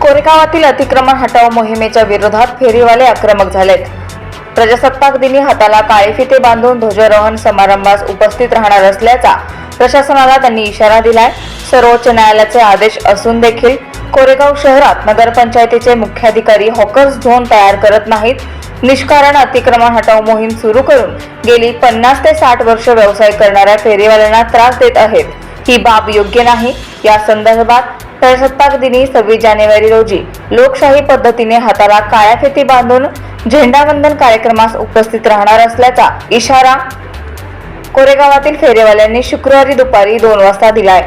कोरेगावातील अतिक्रमण हटाव मोहिमेच्या विरोधात फेरीवाले आक्रमक झालेत। प्रजासत्ताक दिनी हाताला काळे फिते बांधून ध्वजारोहण समारंभास उपस्थित राहणार असल्याचा प्रशासनाला त्यांनी इशारा दिलाय। सर्वोच्च न्यायालयाचे आदेश असून देखील कोरेगाव शहरात नगरपंचायतीचे मुख्याधिकारी हॉकर्स झोन तयार करत नाहीत। निष्कारण अतिक्रमण हटाव मोहीम सुरू करून गेली 50 ते 60 वर्ष व्यवसाय करणाऱ्या फेरीवाल्यांना त्रास देत आहेत। ही बाब योग्य नाही। या संदर्भात प्रजासत्ताक दिनी 26 जानेवारी रोजी लोकशाही पद्धतीने हाताला काळ्या फिती बांधून झेंडावंदन कार्यक्रमास उपस्थित राहणार असल्याचा इशारा कोरेगावातील फेरीवाल्यांनी शुक्रवारी दुपारी 2 वाजता दिलाय।